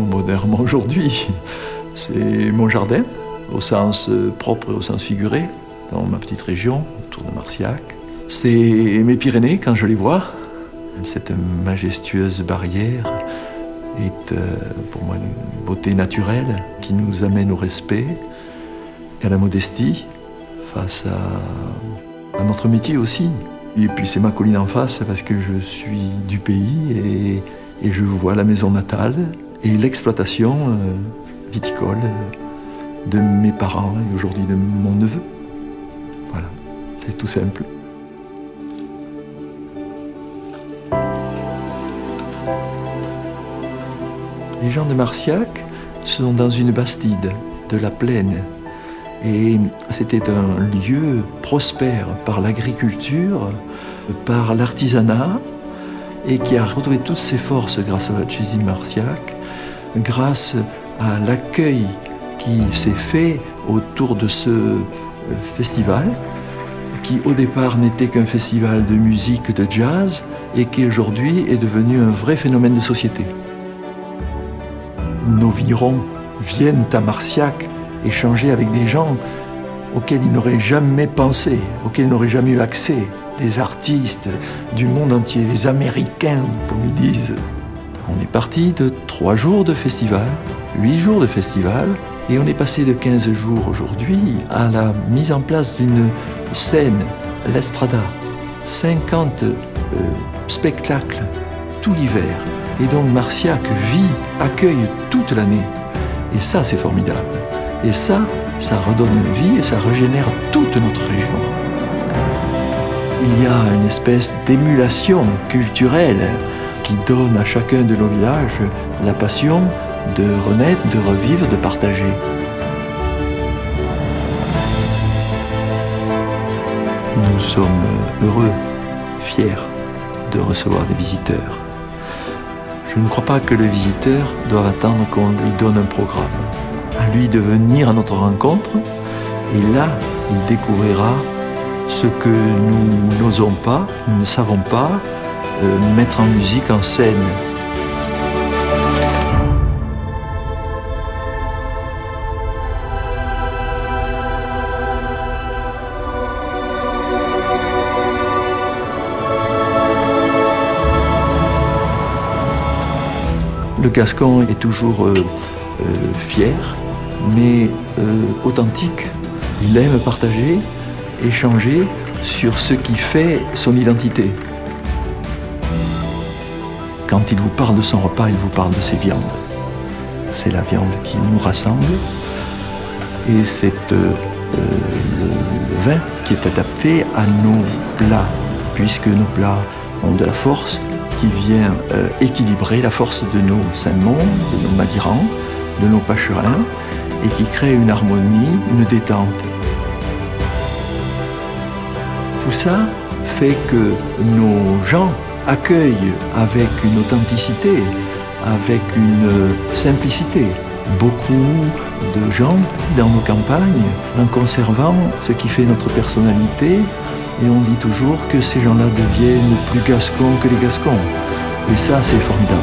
mot modernement aujourd'hui. C'est mon jardin, au sens propre et au sens figuré, dans ma petite région, autour de Marciac. C'est mes Pyrénées quand je les vois. Cette majestueuse barrière est pour moi une beauté naturelle qui nous amène au respect et à la modestie face à notre métier aussi. Et puis c'est ma colline en face parce que je suis du pays et je vois la maison natale et l'exploitation viticole de mes parents et aujourd'hui de mon neveu. Voilà, c'est tout simple. Les gens de Marciac sont dans une bastide de la plaine et c'était un lieu prospère par l'agriculture, par l'artisanat et qui a retrouvé toutes ses forces grâce à Chézy Marciac, grâce à l'accueil qui s'est fait autour de ce festival qui au départ n'était qu'un festival de musique, de jazz et qui aujourd'hui est devenu un vrai phénomène de société. Nos vignerons viennent à Marciac échanger avec des gens auxquels ils n'auraient jamais pensé, auxquels ils n'auraient jamais eu accès, des artistes du monde entier, des Américains, comme ils disent. On est parti de 3 jours de festival, 8 jours de festival, et on est passé de 15 jours aujourd'hui à la mise en place d'une scène, l'Estrada, 50 spectacles tout l'hiver. Et donc Marciac accueille toute l'année. Et ça, c'est formidable. Et ça redonne vie et ça régénère toute notre région. Il y a une espèce d'émulation culturelle qui donne à chacun de nos villages la passion de renaître, de revivre, de partager. Nous sommes heureux, fiers de recevoir des visiteurs. Je ne crois pas que le visiteur doive attendre qu'on lui donne un programme. À lui de venir à notre rencontre, et là, il découvrira ce que nous n'osons pas, nous ne savons pas mettre en musique, en scène. Le Gascon est toujours fier, mais authentique. Il aime partager, échanger sur ce qui fait son identité. Quand il vous parle de son repas, il vous parle de ses viandes. C'est la viande qui nous rassemble et c'est le vin qui est adapté à nos plats, puisque nos plats ont de la force, qui vient équilibrer la force de nos Saint-Mont, de nos Madirans, de nos Pâcherins, et qui crée une harmonie, une détente. Tout ça fait que nos gens accueillent avec une authenticité, avec une simplicité. Beaucoup de gens dans nos campagnes, en conservant ce qui fait notre personnalité, et on dit toujours que ces gens-là deviennent plus gascons que les Gascons. Et ça, c'est formidable.